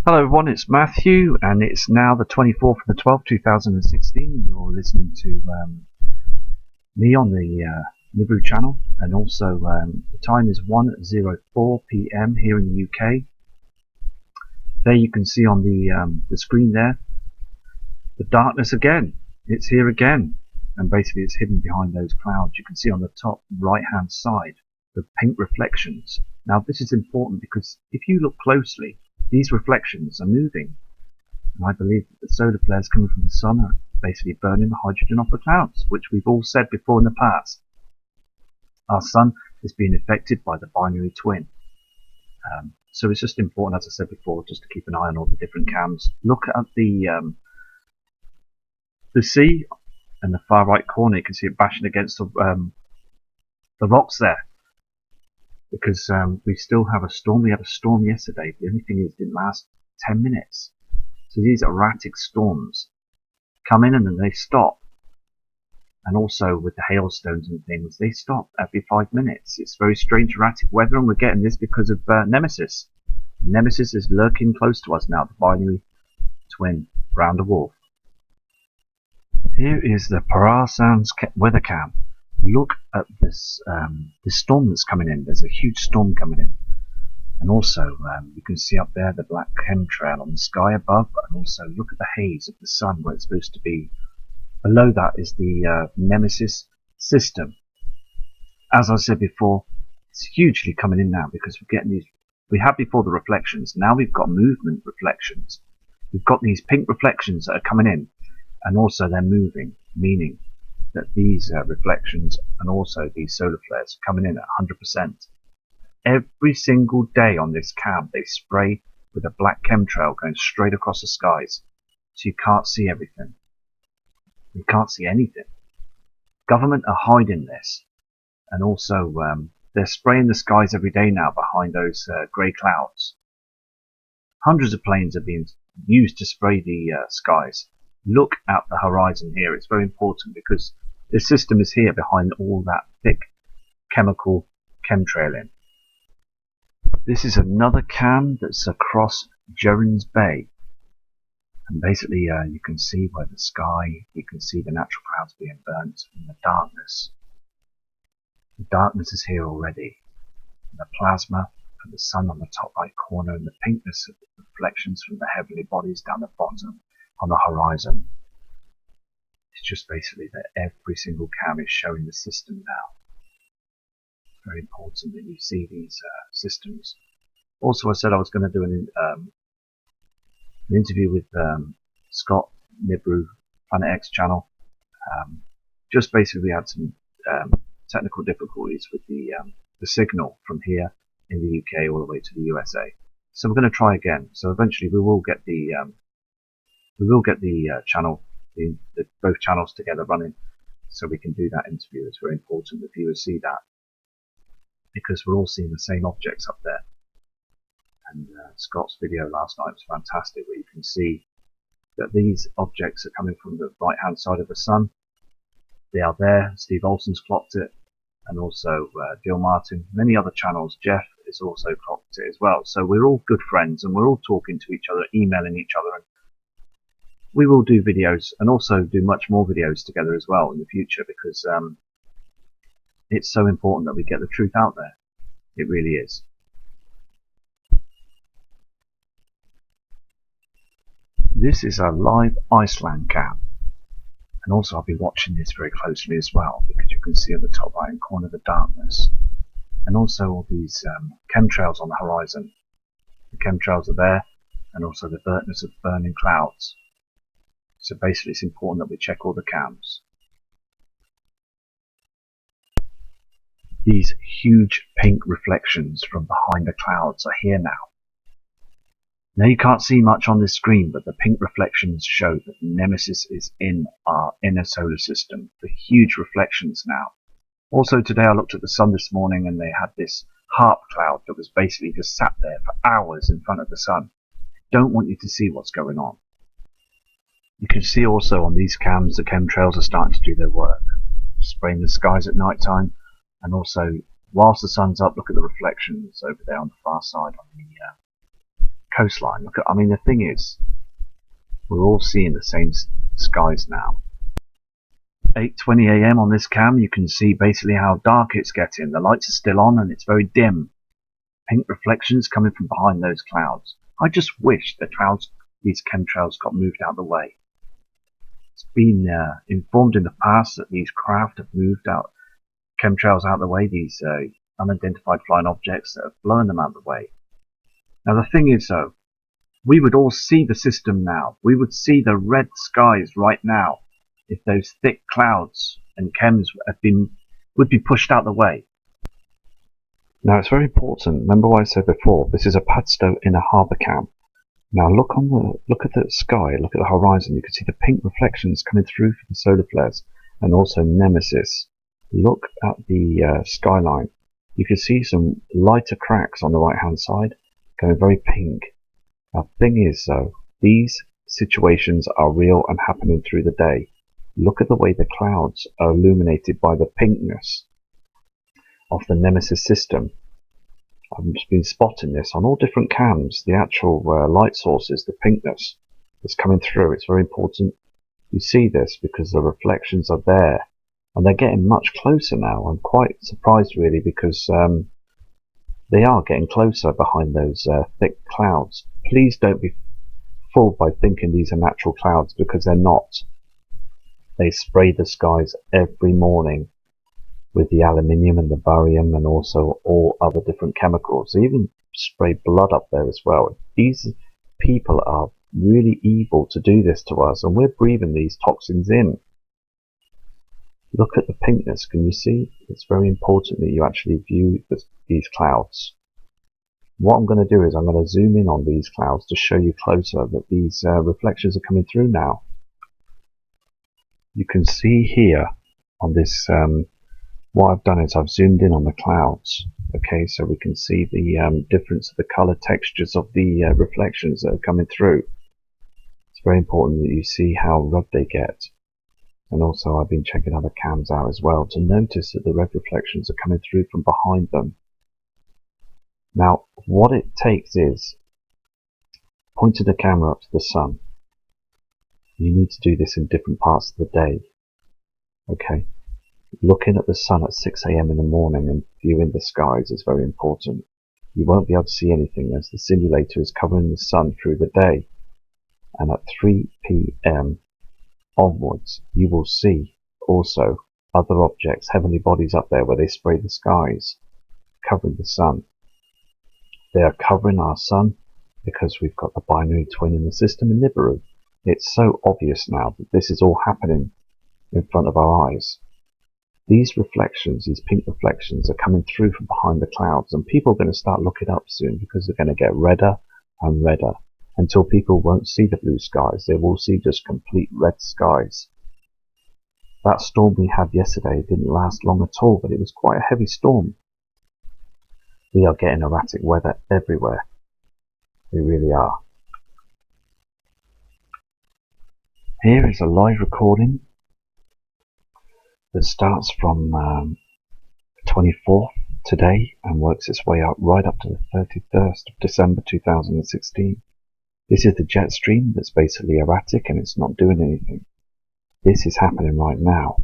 Hello everyone, it's Matthew and it's now the 24th of the 12th, 2016. You're listening to me on the Nibiru channel, and also the time is 1:04 p.m. here in the UK. There you can see on the screen there, the darkness again. It's here again, and basically it's hidden behind those clouds. You can see on the top right hand side the pink reflections. Now this is important because if you look closely, these reflections are moving, and I believe that the solar flares coming from the sun are basically burning the hydrogen off the clouds, which we've all said before in the past. Our sun is being affected by the binary twin. So it's just important, as I said before, just to keep an eye on all the different cams. Look at the sea in the far right corner. You can see it bashing against the rocks there, because we still have a storm. We had a storm yesterday. The only thing is, it didn't last 10 minutes. So these erratic storms come in and then they stop. And also with the hailstones and things, they stop every 5 minutes. It's very strange erratic weather, and we're getting this because of Nemesis. Nemesis is lurking close to us now, the binary twin round a wolf. Here is the Parasan's weather cam. Look at this storm that's coming in. There's a huge storm coming in. And also you can see up there the black chemtrail on the sky above, and also look at the haze of the sun where it's supposed to be. Below that is the Nemesis system. As I said before, it's hugely coming in now because we're getting these. We had before the reflections, now we've got movement reflections. We've got these pink reflections that are coming in, and also they're moving, meaning that these reflections and also these solar flares are coming in at 100%. Every single day on this cam they spray with a black chemtrail going straight across the skies, so you can't see everything. You can't see anything. Government are hiding this, and also they're spraying the skies every day now behind those grey clouds. Hundreds of planes are being used to spray the skies. Look at the horizon here. It's very important because this system is here behind all that thick chemical chemtrailing. This is another cam that's across Jerins Bay. And basically you can see where the sky, you can see the natural clouds being burnt in the darkness. The darkness is here already. The plasma of the sun on the top right corner, and the pinkness of the reflections from the heavenly bodies down the bottom on the horizon. It's just basically that every single cam is showing the system now. It's very important that you see these systems. Also, I said I was going to do an interview with Scott, Nibiru 24Th channel. Just basically we had some technical difficulties with the signal from here in the UK all the way to the USA. So we're going to try again. So eventually we will get the channel, both channels together running, so we can do that interview. It's very important that viewers see that, because we're all seeing the same objects up there. And Scott's video last night was fantastic, where you can see that these objects are coming from the right hand side of the sun. They are there. Steve Olson's clocked it, and also Jill Martin, many other channels. Jeff has also clocked it as well. So we're all good friends, and we're all talking to each other, emailing each other, and we will do videos, and also do much more videos together as well in the future, because it's so important that we get the truth out there. It really is. This is a live Iceland cam, and also I'll be watching this very closely as well, because you can see at the top right hand corner the darkness, and also all these chemtrails on the horizon. The chemtrails are there, and also the burntness of burning clouds. So basically it's important that we check all the cams. These huge pink reflections from behind the clouds are here now. Now you can't see much on this screen, but the pink reflections show that Nemesis is in our inner solar system. The huge reflections now. Also today I looked at the sun this morning, and they had this harp cloud that was basically just sat there for hours in front of the sun. Don't want you to see what's going on. You can see also on these cams the chemtrails are starting to do their work, spraying the skies at night time, and also whilst the sun's up, look at the reflections over there on the far side on coastline. Look at, I mean, the thing is, we're all seeing the same skies now. 8:20 a.m. on this cam, you can see basically how dark it's getting. The lights are still on and it's very dim. Pink reflections coming from behind those clouds. I just wish the clouds, these chemtrails, got moved out of the way. It's been informed in the past that these craft have moved out chemtrails out of the way, these unidentified flying objects that have blown them out of the way. Now the thing is though, we would all see the system now. We would see the red skies right now if those thick clouds and chems would be pushed out of the way. Now it's very important. Remember what I said before. This is a Padstow in a harbour cam. Now look at the sky. Look at the horizon. You can see the pink reflections coming through from the solar flares, and also Nemesis. Look at the skyline. You can see some lighter cracks on the right hand side, going very pink. Now the thing is though, these situations are real and happening through the day. Look at the way the clouds are illuminated by the pinkness of the Nemesis system. I've just been spotting this on all different cams. The actual light sources, the pinkness is coming through. It's very important you see this because the reflections are there and they're getting much closer now. I'm quite surprised really because they are getting closer behind those thick clouds. Please don't be fooled by thinking these are natural clouds, because they're not. They spray the skies every morning with the aluminium and the barium and also all other different chemicals. They even spray blood up there as well. These people are really evil to do this to us, and we're breathing these toxins in. Look at the pinkness. Can you see? It's very important that you actually view these clouds. What I'm going to do is I'm going to zoom in on these clouds to show you closer that these reflections are coming through now. You can see here on this, what I've done is I've zoomed in on the clouds. Okay, so we can see the difference of the color textures of the reflections that are coming through. It's very important that you see how red they get. And also I've been checking other cams out as well to notice that the red reflections are coming through from behind them. Now what it takes is pointing the camera up to the sun. You need to do this in different parts of the day. Okay, looking at the sun at 6 a.m. in the morning and viewing the skies is very important. You won't be able to see anything as the simulator is covering the sun through the day. And at 3 p.m. onwards, you will see also other objects, heavenly bodies up there where they spray the skies, covering the sun. They are covering our sun because we've got the binary twin in the system in Nibiru. It's so obvious now that this is all happening in front of our eyes. These reflections, these pink reflections, are coming through from behind the clouds, and people are going to start looking up soon because they're going to get redder and redder until people won't see the blue skies. They will see just complete red skies. That storm we had yesterday didn't last long at all, but it was quite a heavy storm. We are getting erratic weather everywhere. We really are. Here is a live recording that starts from 24th today and works its way up right up to the 31st of December 2016. This is the jet stream that's basically erratic and it's not doing anything. This is happening right now.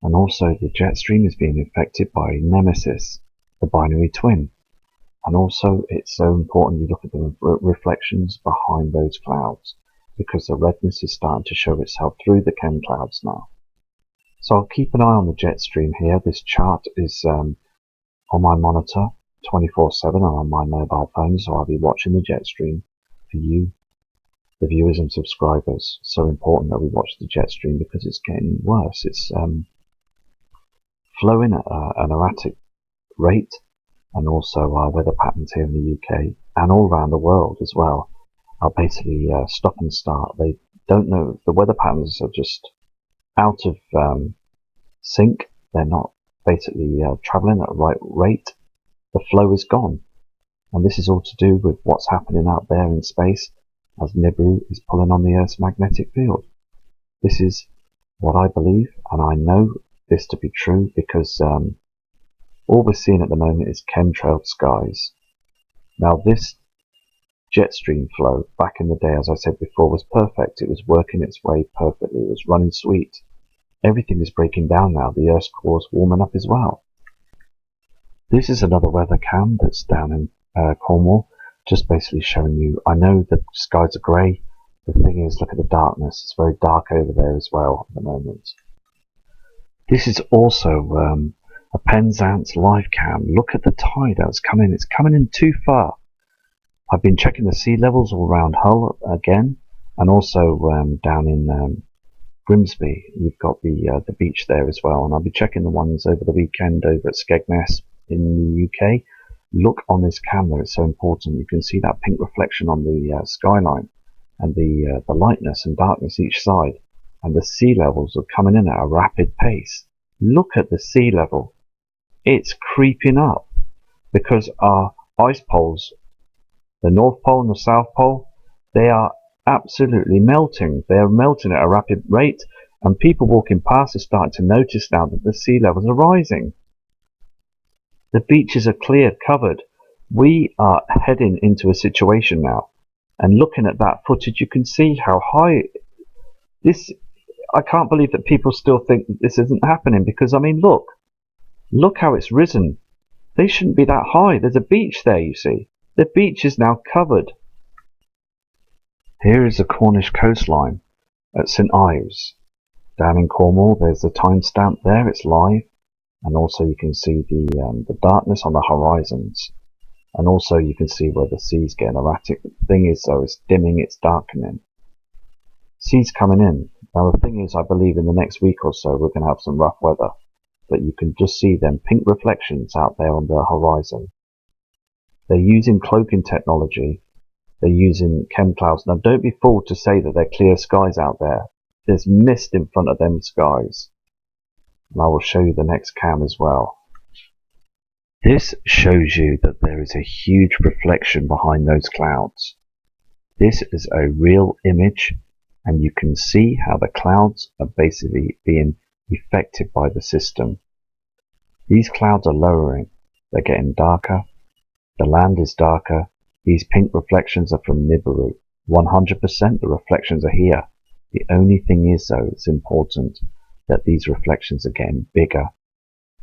And also the jet stream is being affected by Nemesis, the binary twin. And also it's so important you look at the reflections behind those clouds, because the redness is starting to show itself through the chem clouds now. So I'll keep an eye on the jet stream here. This chart is on my monitor 24/7 and on my mobile phone, so I'll be watching the jet stream for you, the viewers and subscribers. So important that we watch the jet stream because it's getting worse. It's flowing at an erratic rate, and also our weather patterns here in the UK and all around the world as well are basically stop and start. They don't know, the weather patterns are just out of sync. They're not basically travelling at the right rate. The flow is gone, and this is all to do with what's happening out there in space as Nibiru is pulling on the Earth's magnetic field. This is what I believe, and I know this to be true because all we're seeing at the moment is chemtrailed skies. Now this jet stream flow back in the day, as I said before, was perfect. It was working its way perfectly. It was running sweet. Everything is breaking down now. The Earth's core is warming up as well. This is another weather cam that's down in Cornwall, just basically showing you. I know the skies are grey. The thing is, look at the darkness. It's very dark over there as well at the moment. This is also a Penzance live cam. Look at the tide that's coming. It's coming in too far. I've been checking the sea levels all around Hull again, and also down in Grimsby. You've got the beach there as well, and I'll be checking the ones over the weekend over at Skegness in the UK. Look on this camera; it's so important. You can see that pink reflection on the skyline, and the lightness and darkness each side, and the sea levels are coming in at a rapid pace. Look at the sea level; it's creeping up because our ice poles, the North Pole and the South Pole, they are absolutely melting. They are melting at a rapid rate, and people walking past are starting to notice now that the sea levels are rising. The beaches are cleared, covered. We are heading into a situation now, and looking at that footage, you can see how high this. I can't believe that people still think that this isn't happening, because I mean, look how it's risen. They shouldn't be that high. There's a beach there, you see. The beach is now covered. Here is the Cornish coastline at St Ives down in Cornwall. There's the timestamp there. It's live, and also you can see the darkness on the horizons, and also you can see where the sea's getting erratic. The thing is, though, it's dimming, it's darkening. Sea's coming in. Now the thing is, I believe in the next week or so we're going to have some rough weather, but you can just see them pink reflections out there on the horizon. They're using cloaking technology. They're using chem clouds. Now don't be fooled to say that they're clear skies out there. There's mist in front of them skies. And I will show you the next cam as well. This shows you that there is a huge reflection behind those clouds. This is a real image, and you can see how the clouds are basically being affected by the system. These clouds are lowering. They're getting darker. The land is darker. These pink reflections are from Nibiru. 100% the reflections are here. The only thing is, though, it's important that these reflections are getting bigger,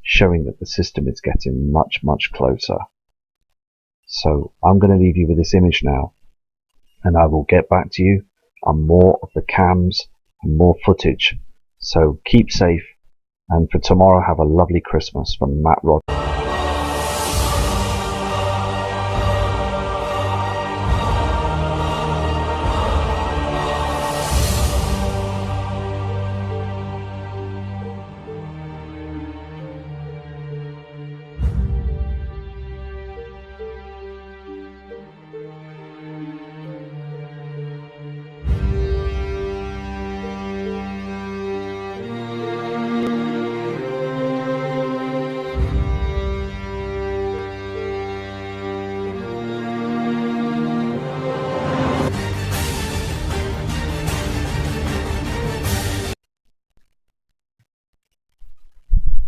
showing that the system is getting much, much closer. So I'm going to leave you with this image now, and I will get back to you on more of the cams and more footage. So keep safe, and for tomorrow, have a lovely Christmas from Matt Rod.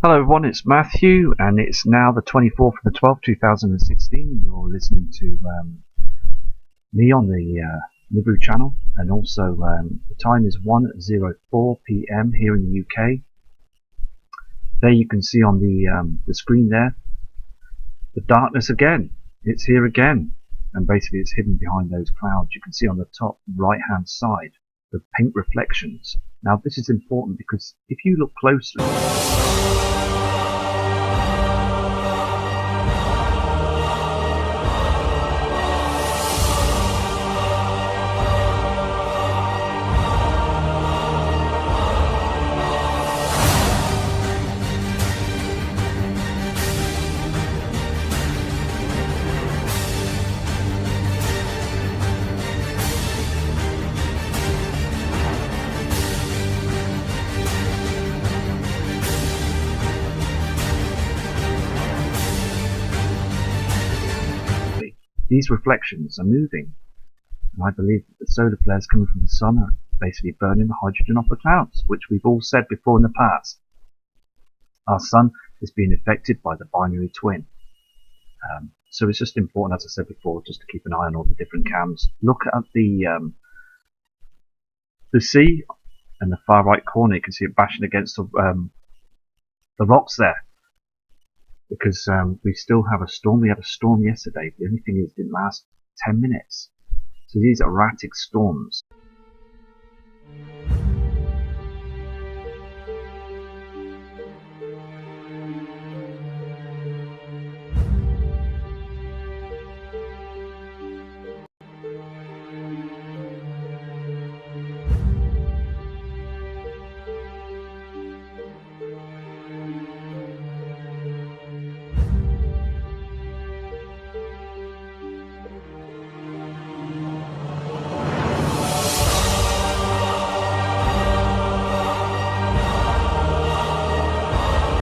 Hello everyone, it's Matthew, and it's now the 24th of the 12th, 2016. You're listening to me on the Nibiru channel, and also the time is 1:04 PM here in the UK. There you can see on the screen there, the darkness again. It's here again, and basically it's hidden behind those clouds. You can see on the top right hand side the pink reflections. Now this is important because if you look closely, these reflections are moving, and I believe that the solar flares coming from the sun are basically burning the hydrogen off the clouds, which we've all said before in the past. Our sun is being affected by the binary twin. So it's just important, as I said before, just to keep an eye on all the different cams. Look at the sea in the far right corner. You can see it bashing against the rocks there, because we still have a storm. We had a storm yesterday. The only thing is, it didn't last 10 minutes. So these are erratic storms.